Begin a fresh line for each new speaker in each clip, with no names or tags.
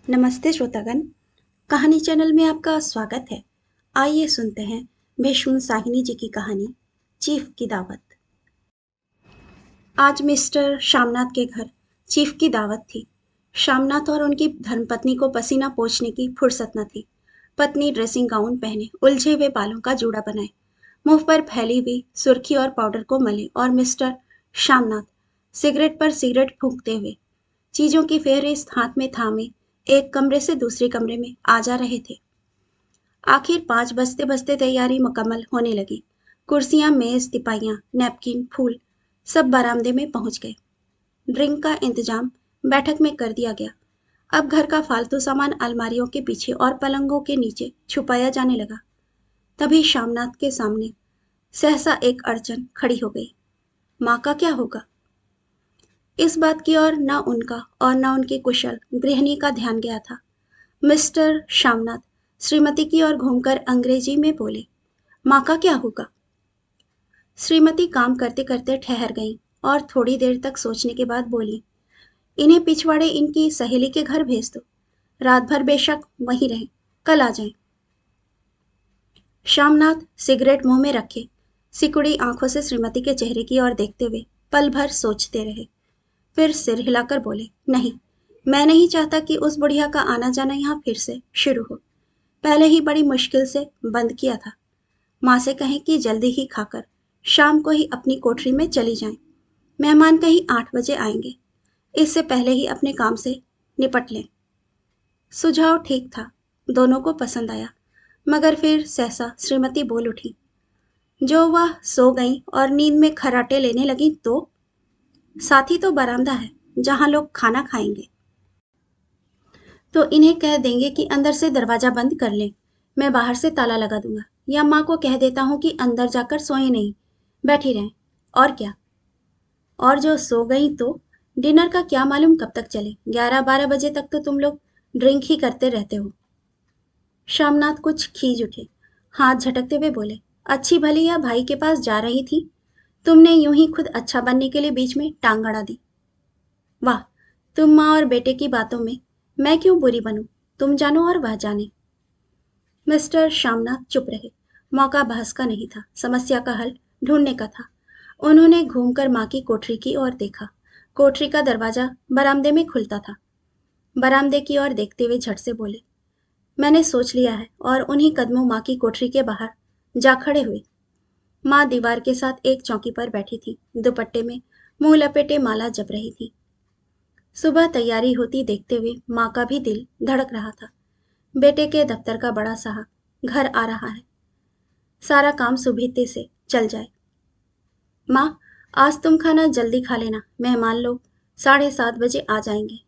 नमस्ते श्रोतागण, कहानी चैनल में आपका स्वागत है। आइए सुनते हैं भीष्म साहिनी जी की कहानी चीफ की दावत। आज मिस्टर श्यामनाथ के घर चीफ की दावत थी। श्यामनाथ और उनकी धर्मपत्नी को पसीना पोंछने की फुर्सत न थी। पत्नी ड्रेसिंग गाउन पहने उलझे हुए बालों का जूड़ा बनाए, मुंह पर फैली हुई सुर्खी और पाउडर को मले, और मिस्टर श्यामनाथ सिगरेट पर सिगरेट फूंकते हुए चीजों की फेहरिस्त हाथ में थामे एक कमरे से दूसरे कमरे में आ जा रहे थे। आखिर 5 बजते बजते तैयारी मुकम्मल होने लगी। कुर्सियां, मेज, तिपाइयां, नैपकिन, फूल सब बरामदे में पहुंच गए। ड्रिंक का इंतजाम बैठक में कर दिया गया। अब घर का फालतू सामान अलमारियों के पीछे और पलंगों के नीचे छुपाया जाने लगा। तभी श्यामनाथ के सामने सहसा एक अड़चन खड़ी हो गई। माँ का क्या होगा? इस बात की ओर न उनका और न उनकी कुशल गृहिणी का ध्यान गया था। मिस्टर श्यामनाथ श्रीमती की ओर घूमकर अंग्रेजी में बोले, माँ का क्या होगा? श्रीमती काम करते करते ठहर गईं और थोड़ी देर तक सोचने के बाद बोली, इन्हें पिछवाड़े इनकी सहेली के घर भेज दो। रात भर बेशक वहीं रहें, कल आ जाएं। श्यामनाथ सिगरेट मुंह में रखे सिकुड़ी आंखों से श्रीमती के चेहरे की ओर देखते हुए पल भर सोचते रहे। फिर सिर हिलाकर बोले, नहीं, मैं नहीं चाहता कि उस बुढ़िया का आना जाना यहाँ फिर से शुरू हो। पहले ही बड़ी मुश्किल से बंद किया था। माँ से कहें कि जल्दी ही खाकर शाम को ही अपनी कोठरी में चली जाएं। मेहमान कहीं 8 बजे आएंगे, इससे पहले ही अपने काम से निपट लें। सुझाव ठीक था, दोनों को पसंद आया, मगर फिर सहसा श्रीमती बोल उठी, जो वह सो गई और नींद में खर्राटे लेने लगी तो साथ ही तो बरामदा है जहां लोग खाना खाएंगे। तो इन्हें कह देंगे कि अंदर से दरवाजा बंद कर लें, मैं बाहर से ताला लगा दूंगा, या माँ को कह देता हूँ कि अंदर जाकर सोए नहीं, बैठी रहें। और क्या? और जो सो गई तो डिनर का क्या मालूम कब तक चले, 11-12 बजे तक तो तुम लोग ड्रिंक ही करते रहते हो। श्यामनाथ कुछ खींच उठे, हाथ झटकते हुए बोले, अच्छी भली या भाई के पास जा रही थी, तुमने यूं ही खुद अच्छा बनने के लिए बीच में टांग अड़ा दी। वाह, तुम माँ और बेटे की बातों में मैं क्यों बुरी बनूं, तुम जानो और वह जाने। मिस्टर श्यामनाथ चुप रहे। मौका बहस का नहीं था, समस्या का हल ढूंढने का था। उन्होंने घूमकर माँ की कोठरी की ओर देखा। कोठरी का दरवाजा बरामदे में खुलता था। बरामदे की ओर देखते हुए झट से बोले, मैंने सोच लिया है, और उन्हीं कदमों माँ की कोठरी के बाहर जा खड़े हुए। माँ दीवार के साथ एक चौकी पर बैठी थी, दुपट्टे में मुंह लपेटे माला जप रही थी। सुबह तैयारी होती देखते हुए माँ का भी दिल धड़क रहा था। बेटे के दफ्तर का बड़ा साहब घर आ रहा है, सारा काम सुबह से चल जाए। माँ, आज तुम खाना जल्दी खा लेना, मेहमान लोग 7:30 बजे आ जाएंगे।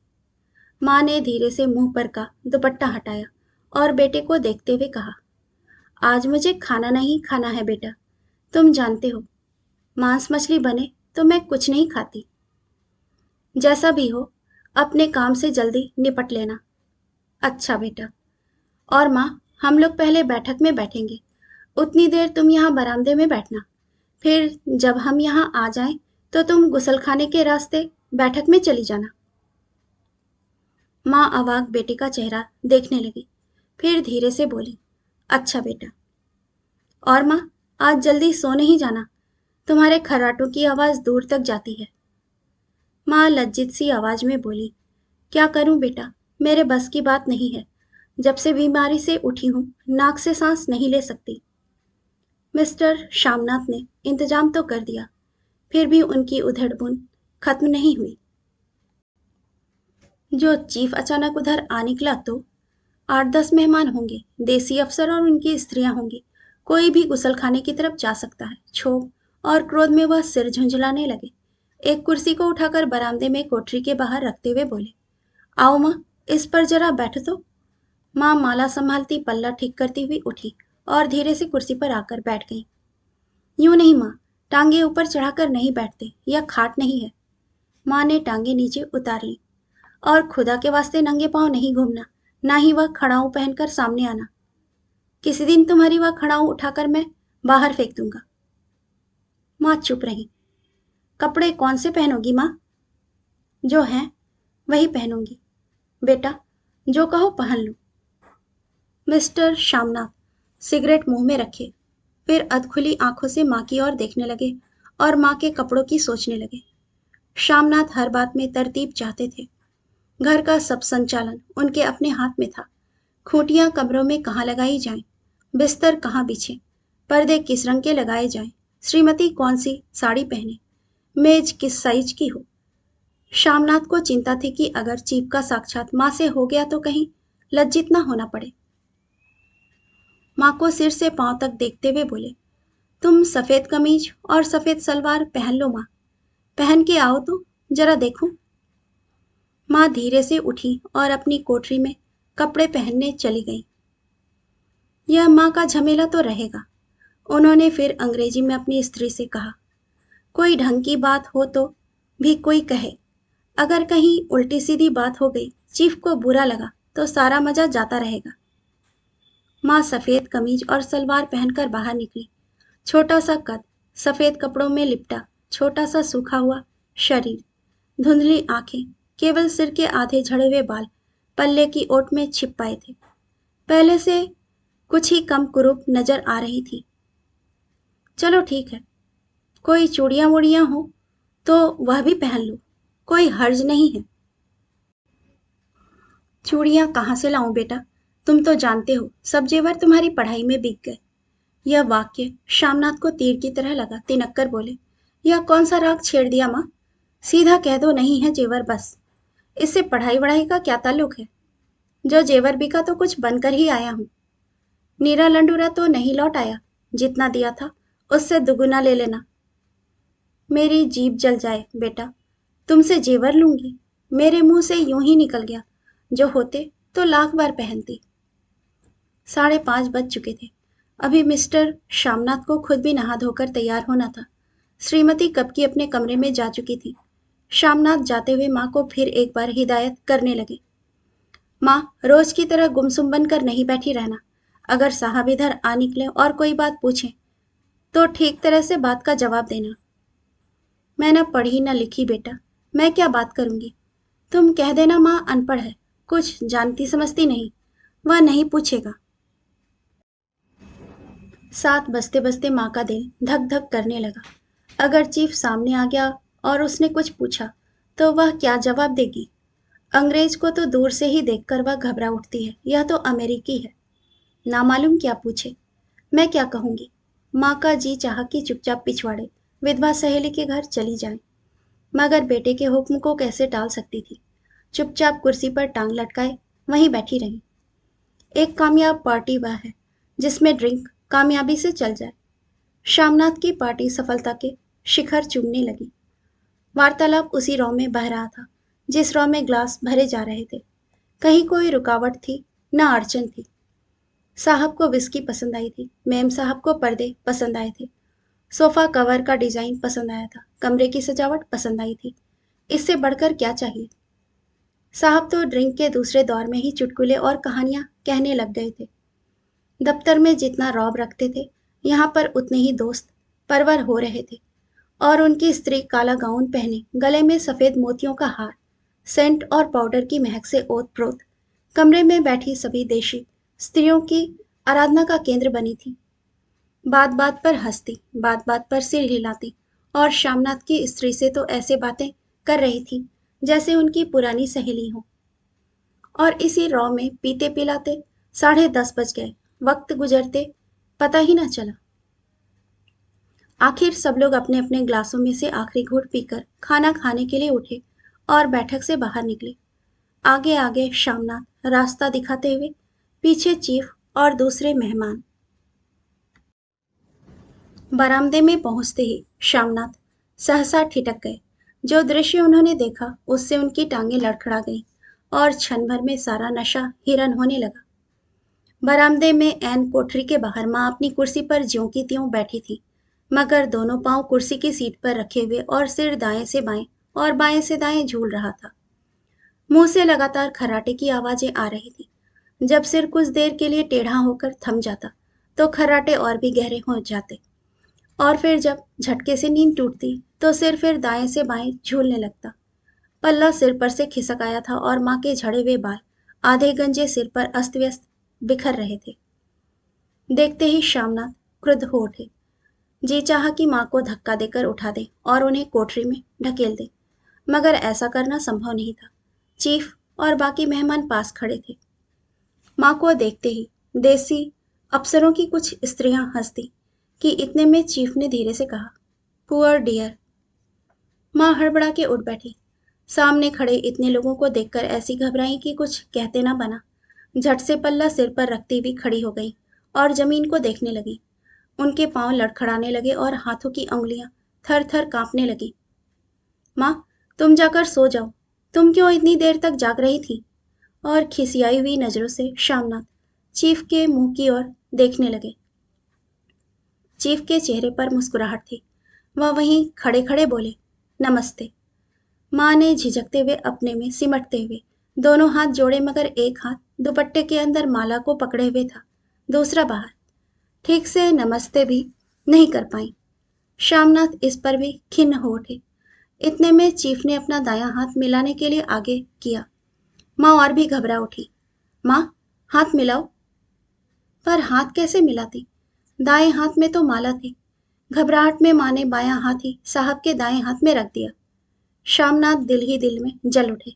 माँ ने धीरे से मुंह पर का दुपट्टा हटाया और बेटे को देखते हुए कहा, आज मुझे खाना नहीं खाना है बेटा, तुम जानते हो, मांस मछली बने तो मैं कुछ नहीं खाती। जैसा भी हो, अपने काम से जल्दी निपट लेना। अच्छा बेटा। और माँ, हम लोग पहले बैठक में बैठेंगे, उतनी देर तुम यहाँ बरामदे में बैठना, फिर जब हम यहाँ आ जाएं तो तुम गुसलखाने के रास्ते बैठक में चली जाना। माँ अवाक बेटे का चेहरा देखने लगी, फिर धीरे से बोली, अच्छा बेटा। और माँ, आज जल्दी सो नहीं जाना, तुम्हारे खर्राटों की आवाज दूर तक जाती है। माँ लज्जित सी आवाज में बोली, क्या करूं बेटा, मेरे बस की बात नहीं है, जब से बीमारी से उठी हूं नाक से सांस नहीं ले सकती। मिस्टर श्यामनाथ ने इंतजाम तो कर दिया, फिर भी उनकी उधड़-बुन खत्म नहीं हुई। जो चीफ अचानक उधर आ निकला तो 8-10 मेहमान होंगे, देसी अफसर और उनकी स्त्रियां होंगी, कोई भी गुसलखाने की तरफ जा सकता है। क्षोभ और क्रोध में वह सिर झुंझलाने लगे। एक कुर्सी को उठाकर बरामदे में कोठरी के बाहर रखते हुए बोले, आओ माँ, इस पर जरा बैठ तो। माँ माला संभालती पल्ला ठीक करती हुई उठी और धीरे से कुर्सी पर आकर बैठ गई। यूं नहीं माँ, टांगे ऊपर चढ़ाकर नहीं बैठते, यह खाट नहीं है। माँ ने टांगे नीचे उतार ली, और खुदा के वास्ते नंगे पांव नहीं घूमना, ना ही वह खड़ाऊं पहनकर सामने आना। किसी दिन तुम्हारी वह खड़ाऊं उठाकर मैं बाहर फेंक दूंगा। माँ चुप रही। कपड़े कौन से पहनोगी माँ? जो हैं वही पहनूंगी। बेटा, जो कहो पहन लो। मिस्टर श्यामनाथ सिगरेट मुंह में रखे, फिर अधखुली आंखों से माँ की ओर देखने लगे और माँ के कपड़ों की सोचने लगे। श्यामनाथ हर बात में तरतीब चाहते थे। घर का सब संचालन उनके अपने हाथ में था। खूंटियां कमरों में कहाँ लगाई जाएं, बिस्तर कहाँ बिछे, पर्दे किस रंग के लगाए जाएं, श्रीमती कौन सी साड़ी पहने, मेज किस साइज की हो। श्यामनाथ को चिंता थी कि अगर चीफ का साक्षात माँ से हो गया तो कहीं लज्जित ना होना पड़े। माँ को सिर से पांव तक देखते हुए बोले, तुम सफेद कमीज और सफेद सलवार पहन लो माँ, पहन के आओ तो जरा देखूं। माँ धीरे से उठी और अपनी कोठरी में कपड़े पहनने चली गई। यह माँ का झमेला तो रहेगा, उन्होंने फिर अंग्रेजी में अपनी स्त्री से कहा। कोई ढंग की बात हो तो भी कोई कहे, अगर कहीं उल्टी सीधी बात हो गई, चीफ को बुरा लगा तो सारा मजा जाता रहेगा। माँ सफेद कमीज और सलवार पहनकर बाहर निकली। छोटा सा कद, सफेद कपड़ों में लिपटा छोटा सा सूखा हुआ शरीर, धुंधली आंखें, केवल सिर के आधे झड़े हुए बाल पल्ले की ओट में छिप पाए थे। पहले से कुछ ही कम कुरूप नजर आ रही थी। चलो ठीक है, कोई चूड़ियां वूड़ियां हो तो वह भी पहन लो, कोई हर्ज नहीं है। चूड़ियां कहाँ से लाऊं बेटा, तुम तो जानते हो सब जेवर तुम्हारी पढ़ाई में बिक गए। यह वाक्य श्यामनाथ को तीर की तरह लगा। तिनक्कर बोले, यह कौन सा राग छेड़ दिया माँ, सीधा कह दो नहीं है जेवर बस, इससे पढ़ाई वढ़ाई का क्या ताल्लुक है। जो जेवर बिका तो कुछ बनकर ही आया हूँ। नीरा लंडूरा तो नहीं लौट आया, जितना दिया था उससे दुगुना ले लेना। मेरी जीभ जल जाए बेटा, तुमसे जेवर लूंगी, मेरे मुंह से यूं ही निकल गया, जो होते तो लाख बार पहनती। 5:30 बज चुके थे। अभी मिस्टर श्यामनाथ को खुद भी नहा धोकर तैयार होना था। श्रीमती कब की अपने कमरे में जा चुकी थी। श्यामनाथ जाते हुए माँ को फिर एक बार हिदायत करने लगे। माँ, रोज की तरह गुमसुम बनकर नहीं बैठी रहना। अगर साहब इधर आ निकले और कोई बात पूछे तो ठीक तरह से बात का जवाब देना। मैं न पढ़ी न लिखी बेटा, मैं क्या बात करूंगी। तुम कह देना माँ अनपढ़ है, कुछ जानती समझती नहीं, वह नहीं पूछेगा। 7 बजते बजते माँ का दिल धक धक करने लगा। अगर चीफ सामने आ गया और उसने कुछ पूछा तो वह क्या जवाब देगी। अंग्रेज को तो दूर से ही देखकर वह घबरा उठती है, यह तो अमेरिकी है, नामालूम क्या पूछे। मैं क्या कहूंगी। माँ का जी चाहा कि चुपचाप पिछवाड़े विधवा सहेली के घर चली जाए, मगर बेटे के हुक्म को कैसे टाल सकती थी। चुपचाप कुर्सी पर टांग लटकाए वहीं बैठी रही। एक कामयाब पार्टी वह है जिसमें ड्रिंक कामयाबी से चल जाए। श्यामनाथ की पार्टी सफलता के शिखर चूमने लगी। वार्तालाप उसी रॉ में बह रहा था जिस रॉ में ग्लास भरे जा रहे थे। कहीं कोई रुकावट थी न अड़चन थी। साहब को विस्की पसंद आई थी, मेम साहब को पर्दे पसंद आए थे, सोफा कवर का डिजाइन पसंद आया था, कमरे की सजावट पसंद आई थी। इससे बढ़कर क्या चाहिए। साहब तो ड्रिंक के दूसरे दौर में ही चुटकुले और कहानियां कहने लग गए थे। दफ्तर में जितना रौब रखते थे, यहाँ पर उतने ही दोस्त परवर हो रहे थे। और उनकी स्त्री काला गाउन पहने, गले में सफेद मोतियों का हार, सेंट और पाउडर की महक से ओत प्रोत कमरे में बैठी सभी देशी स्त्रियों की आराधना का केंद्र बनी थी। बात बात पर हंसती, बात बात पर सिर हिलाती और श्यामनाथ की स्त्री से तो ऐसे बातें कर रही थी जैसे उनकी पुरानी सहेली हो। और इसी रॉ में पीते पिलाते 10:30 बज गए। वक्त गुजरते पता ही ना चला। आखिर सब लोग अपने अपने ग्लासों में से आखिरी घूंट पीकर खाना खाने के लिए उठे और बैठक से बाहर निकले। आगे आगे श्यामनाथ रास्ता दिखाते हुए, पीछे चीफ और दूसरे मेहमान। बरामदे में पहुंचते ही श्यामनाथ सहसा ठिठक गए। जो दृश्य उन्होंने देखा उससे उनकी टांगें लड़खड़ा गईं और क्षण भर में सारा नशा हिरन होने लगा। बरामदे में ऐन कोठरी के बाहर माँ अपनी कुर्सी पर ज्यों की त्यों बैठी थी, मगर दोनों पांव कुर्सी की सीट पर रखे हुए और सिर दाएं से बाएं और बाएं से दाएं झूल रहा था। मुंह से लगातार खर्राटे की आवाजें आ रही थी। जब सिर कुछ देर के लिए टेढ़ा होकर थम जाता तो खर्राटे और भी गहरे हो जाते, और फिर जब झटके से नींद टूटती तो सिर फिर दाएं से बाएं झूलने लगता। पल्ला सिर पर से खिसक आया था और माँ के झड़े हुए बाल आधे गंजे सिर पर अस्त व्यस्त बिखर रहे थे। देखते ही श्यामनाथ क्रुद्ध हो उठे। जी चाहा कि माँ को धक्का देकर उठा दे और उन्हें कोठरी में ढकेल दे, मगर ऐसा करना संभव नहीं था। चीफ और बाकी मेहमान पास खड़े थे। माँ को देखते ही देसी अफसरों की कुछ स्त्रियां हंस दी कि इतने में चीफ ने धीरे से कहा, पुअर डियर। माँ हड़बड़ा के उठ बैठी। सामने खड़े इतने लोगों को देखकर ऐसी घबराई कि कुछ कहते ना बना। झट से पल्ला सिर पर रखती हुई खड़ी हो गई और जमीन को देखने लगी। उनके पांव लड़खड़ाने लगे और हाथों की उंगलियां थर थर कांपने लगी। माँ, तुम जाकर सो जाओ। तुम क्यों इतनी देर तक जाग रही थी? और खिसियाई हुई नजरों से श्यामनाथ चीफ के मुंह की ओर देखने लगे। चीफ के चेहरे पर मुस्कुराहट थी। वह वहीं खड़े खड़े बोले, नमस्ते। माँ ने झिझकते हुए अपने में सिमटते हुए दोनों हाथ जोड़े, मगर एक हाथ दुपट्टे के अंदर माला को पकड़े हुए था, दूसरा बाहर। ठीक से नमस्ते भी नहीं कर पाई। श्यामनाथ इस पर भी खिन्न हो उठे। इतने में चीफ ने अपना दायां हाथ मिलाने के लिए आगे किया। माँ और भी घबरा उठी। माँ, हाथ मिलाओ। पर हाथ कैसे मिलाती? दाएं हाथ में तो माला थी। घबराहट में माँ ने बायां हाथ ही साहब के दाएं हाथ में रख दिया। श्यामनाथ दिल ही दिल में जल उठे।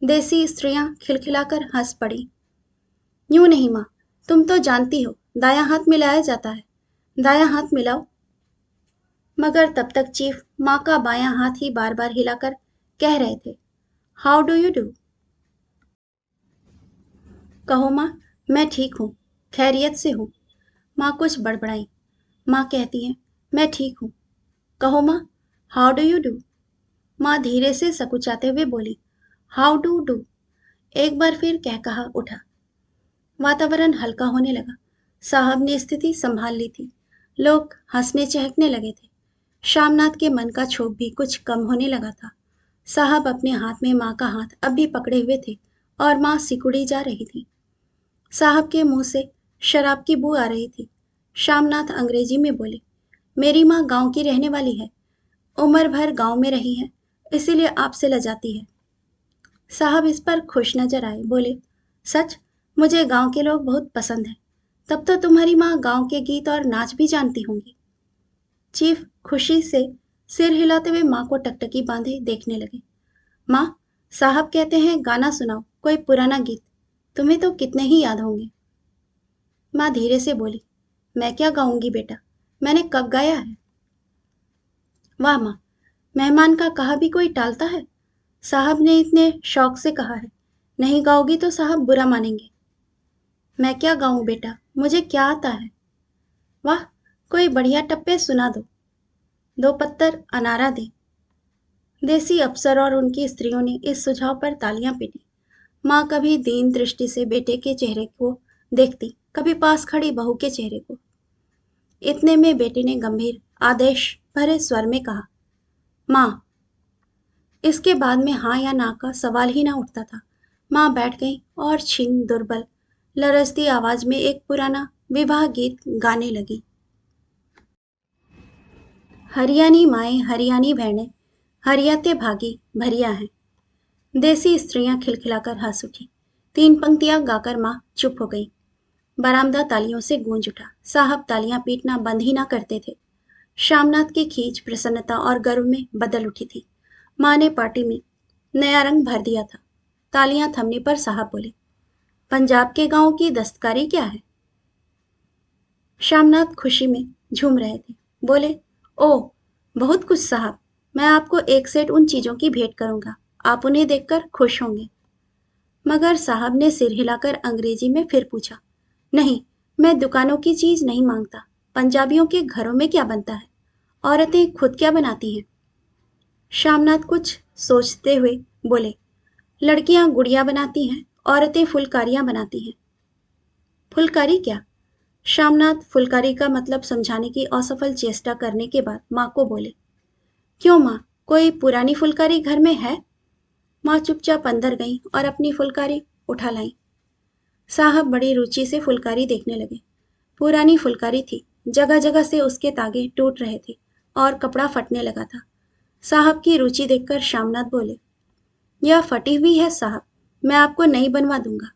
देसी स्त्रियां खिलखिलाकर हंस पड़ी। यूं नहीं माँ, तुम तो जानती हो दायां हाथ मिलाया जाता है। दायां हाथ मिलाओ। मगर तब तक चीफ माँ का बायां हाथ ही बार बार हिलाकर कह रहे थे, हाउ डू यू डू। कहो माँ, मैं ठीक हूँ, खैरियत से हूँ। माँ कुछ बड़बड़ाई। माँ कहती हैं, मैं ठीक हूँ। कहो माँ, हाउ डू यू डू। माँ धीरे से सकुचाते हुए बोली, हाउ डू डू। एक बार फिर कह कहा उठा। वातावरण हल्का होने लगा। साहब ने स्थिति संभाल ली थी। लोग हंसने चहकने लगे थे। श्यामनाथ के मन का क्षोभ भी कुछ कम होने लगा था। साहब अपने हाथ में माँ का हाथ अब भी पकड़े हुए थे और माँ सिकुड़ी जा रही थी। साहब के मुंह से शराब की बू आ रही थी। श्यामनाथ अंग्रेजी में बोले, मेरी माँ गांव की रहने वाली है, उम्र भर गांव में रही है, इसीलिए आपसे लजाती है। साहब इस पर खुश नजर आए, बोले, सच? मुझे गांव के लोग बहुत पसंद हैं। तब तो तुम्हारी माँ गांव के गीत और नाच भी जानती होंगी। चीफ खुशी से सिर हिलाते हुए माँ को टकटकी बांधे देखने लगे। माँ, साहब कहते हैं गाना सुनाओ, कोई पुराना गीत। तुम्हें तो कितने ही याद होंगे। माँ धीरे से बोली, मैं क्या गाऊंगी बेटा, मैंने कब गाया है। वाह माँ, मेहमान का कहा भी कोई टालता है। साहब ने इतने शौक से कहा है, नहीं गाओगी तो साहब बुरा मानेंगे। मैं क्या गाऊं बेटा, मुझे क्या आता है। वाह, कोई बढ़िया टप्पे सुना दो, दो पत्तर अनारा दे। देसी अफसर और उनकी स्त्रियों ने इस सुझाव पर तालियां पीटी। माँ कभी दीन दृष्टि से बेटे के चेहरे को देखती, कभी पास खड़ी बहू के चेहरे को। इतने में बेटे ने गंभीर आदेश भरे स्वर में कहा, माँ। इसके बाद में हाँ या ना का सवाल ही ना उठता था। माँ बैठ गई और छीन दुर्बल लरजती आवाज में एक पुराना विवाह गीत गाने लगी। हरियाणी माएँ हरियाणी बहनें, हरियाते भागी भरिया हैं। देसी स्त्रियां खिलखिलाकर हंस उठी। 3 पंक्तियां गाकर माँ चुप हो गई। बरामदा तालियों से गूंज उठा। साहब तालियां पीटना बंद ही ना करते थे। श्यामनाथ की खींच प्रसन्नता और गर्व में बदल उठी थी। माँ ने पार्टी में नया रंग भर दिया था। तालियां थमने पर साहब बोले, पंजाब के गांव की दस्तकारी क्या है। श्यामनाथ खुशी में झूम रहे थे। बोले, ओह, बहुत कुछ साहब। मैं आपको एक सेट उन चीजों की भेंट करूंगा, आप उन्हें देखकर खुश होंगे। मगर साहब ने सिर हिलाकर अंग्रेजी में फिर पूछा, नहीं, मैं दुकानों की चीज नहीं मांगता। पंजाबियों के घरों में क्या बनता है, औरतें खुद क्या बनाती हैं। श्यामनाथ कुछ सोचते हुए बोले, लड़कियां गुड़िया बनाती हैं, औरतें फुलकारियां बनाती हैं। फुलकारी क्या? श्यामनाथ फुलकारी का मतलब समझाने की असफल चेष्टा करने के बाद माँ को बोले, क्यों माँ, कोई पुरानी फुलकारी घर में है। माँ चुपचाप अंदर गई और अपनी फुलकारी उठा लाई। साहब बड़ी रुचि से फुलकारी देखने लगे। पुरानी फुलकारी थी, जगह जगह से उसके तागे टूट रहे थे और कपड़ा फटने लगा था। साहब की रुचि देखकर श्यामनाथ बोले, यह फटी हुई है साहब, मैं आपको नई बनवा दूंगा।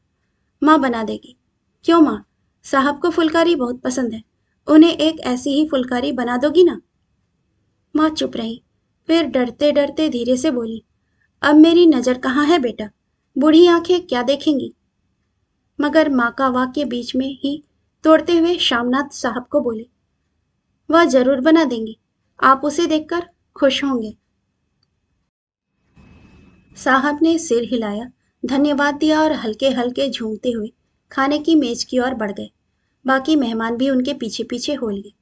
माँ बना देगी। क्यों माँ? साहब को फुलकारी बहुत पसंद है। उन्हें एक ऐसी ही फुलकारी बना दोगी ना? माँ चुप रही, फिर डरते डरते धीरे से बोली, अब मेरी नजर कहाँ है बेटा? बूढ़ी आंखें क्या देखेंगी? मगर माँ का वाक्य बीच में ही तोड़ते हुए श्यामनाथ साहब को बोले, वह जरूर बना देंगी। आप उसे देखकर खुश होंगे। साहब ने सिर हिलाया, धन्यवाद दिया और हल्के हल्के झूमते हुए खाने की मेज की ओर बढ़ गए। बाकी मेहमान भी उनके पीछे पीछे हो लिए।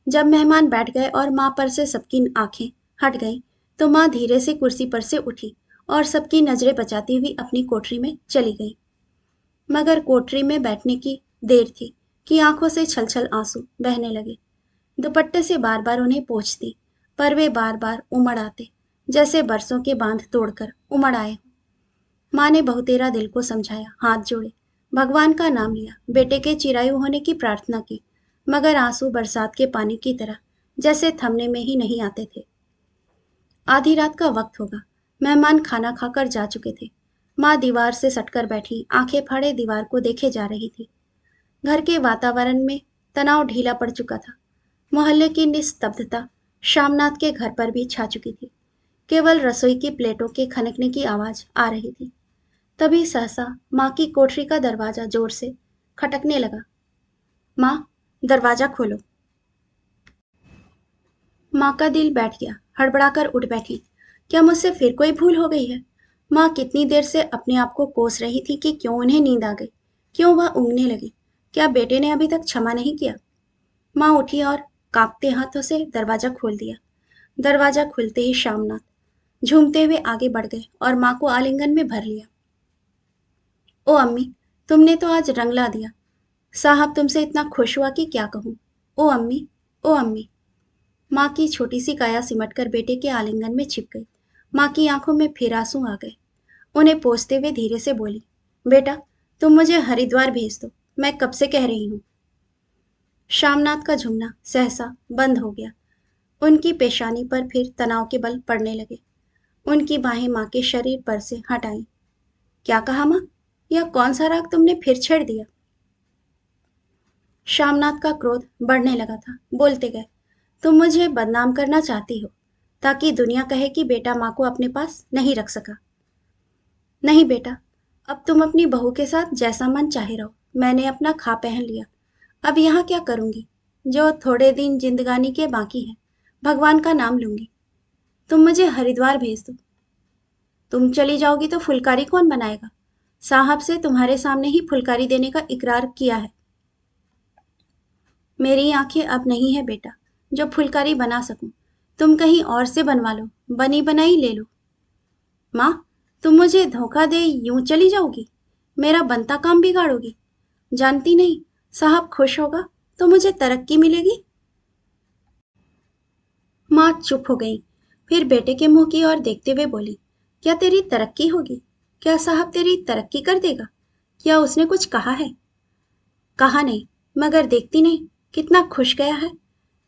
जब मेहमान बैठ गए और माँ पर से सबकी आंखें हट गईं, तो माँ धीरे से कुर्सी पर से उठी और सबकी नजरें बचाती हुई अपनी कोठरी में चली गई। मगर कोठरी में बैठने की देर थी कि आंखों से छल छल आंसू बहने लगे। दुपट्टे से बार बार उन्हें पोंछती, पर वे बार बार उमड़ आते, जैसे बरसों के बांध तोड़कर उमड़ आए। माँ ने बहुतेरा दिल को समझाया, हाथ जोड़े, भगवान का नाम लिया, बेटे के चिरायु होने की प्रार्थना की, मगर आंसू बरसात के पानी की तरह जैसे थमने में ही नहीं आते थे। आधी रात का वक्त होगा। मेहमान खाना खाकर जा चुके थे। माँ दीवार से सटकर बैठी आंखें फाड़े दीवार को देखे जा रही थी। घर के वातावरण में तनाव ढीला पड़ चुका था। मोहल्ले की निस्तब्धता श्यामनाथ के घर पर भी छा चुकी थी। केवल रसोई की प्लेटों के खनकने की आवाज आ रही थी। तभी सहसा माँ की कोठरी का दरवाजा जोर से खटकने लगा। माँ, दरवाजा खोलो। माँ का दिल बैठ गया, हड़बड़ाकर उठ बैठी। क्या मुझसे फिर कोई भूल हो गई है? माँ कितनी देर से अपने आप को कोस रही थी कि क्यों उन्हें नींद आ गई, क्यों वह ऊँघने लगी। क्या बेटे ने अभी तक क्षमा नहीं किया? माँ उठी और कांपते हाथों से दरवाजा खोल दिया। दरवाजा खुलते ही श्यामनाथ झूमते हुए आगे बढ़ गए और माँ को आलिंगन में भर लिया। ओ अम्मी, तुमने तो आज रंग ला दिया। साहब तुमसे इतना खुश हुआ कि क्या कहूँ। ओ अम्मी, ओ अम्मी। माँ की छोटी सी काया सिमटकर बेटे के आलिंगन में छिप गई। माँ की आंखों में फिर आंसू आ गए। उन्हें पोंछते हुए धीरे से बोली, बेटा, तुम मुझे हरिद्वार भेज दो, मैं कब से कह रही हूँ। श्यामनाथ का झुमना सहसा बंद हो गया। उनकी पेशानी पर फिर तनाव के बल पड़ने लगे। उनकी बाहें माँ के शरीर पर से हट आईं। क्या कहा माँ? यह कौन सा राग तुमने फिर छेड़ दिया? श्यामनाथ का क्रोध बढ़ने लगा था। बोलते गए, तुम मुझे बदनाम करना चाहती हो ताकि दुनिया कहे कि बेटा माँ को अपने पास नहीं रख सका। नहीं बेटा, अब तुम अपनी बहू के साथ जैसा मन चाहे रहो। मैंने अपना खा पहन लिया। अब यहाँ क्या करूंगी? जो थोड़े दिन जिंदगानी के बाकी है, भगवान का नाम लूंगी। तुम मुझे हरिद्वार भेज दो। तुम चली जाओगी तो फुलकारी कौन बनाएगा? साहब से तुम्हारे सामने ही फुलकारी देने का इकरार किया है। मेरी आंखें अब नहीं है बेटा जो फुलकारी बना सकूं। तुम कहीं और से बनवा लो, बनी बनाई ले लो। माँ, तुम मुझे धोखा दे यूं चली जाओगी? मेरा बनता काम बिगाड़ोगी? जानती नहीं, साहब खुश होगा तो मुझे तरक्की मिलेगी। माँ चुप हो गई, फिर बेटे के मुंह की ओर देखते हुए बोली, क्या तेरी तरक्की होगी? क्या साहब तेरी तरक्की कर देगा? क्या उसने कुछ कहा है? कहा नहीं, मगर देखती नहीं कितना खुश गया है।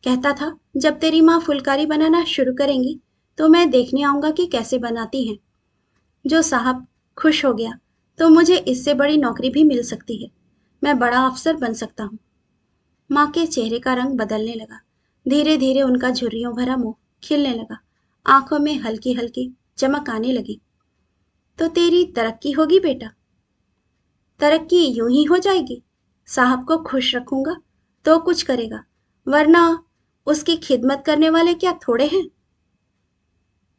कहता था जब तेरी माँ फुलकारी बनाना शुरू करेंगी तो मैं देखने आऊंगा कि कैसे बनाती हैं। जो साहब खुश हो गया तो मुझे इससे बड़ी नौकरी भी मिल सकती है। मैं बड़ा अफसर बन सकता हूँ। माँ के चेहरे का रंग बदलने लगा। धीरे धीरे उनका झुर्रियों भरा मुंह खिलने लगा। आंखों में हल्की हल्की चमक आने लगी। तो तेरी तरक्की होगी बेटा। तरक्की यूं ही हो जाएगी। साहब को खुश रखूंगा तो कुछ करेगा, वरना उसकी खिदमत करने वाले क्या थोड़े हैं।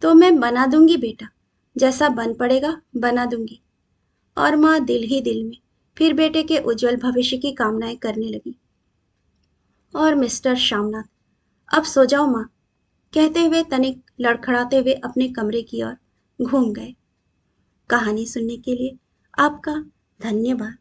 तो मैं बना दूंगी बेटा, जैसा बन पड़ेगा बना दूंगी। और माँ दिल ही दिल में फिर बेटे के उज्जवल भविष्य की कामनाएं करने लगी। और मिस्टर श्यामनाथ, अब सो जाओ माँ, कहते हुए तनिक लड़खड़ाते हुए अपने कमरे की ओर घूम गए। कहानी सुनने के लिए आपका धन्यवाद।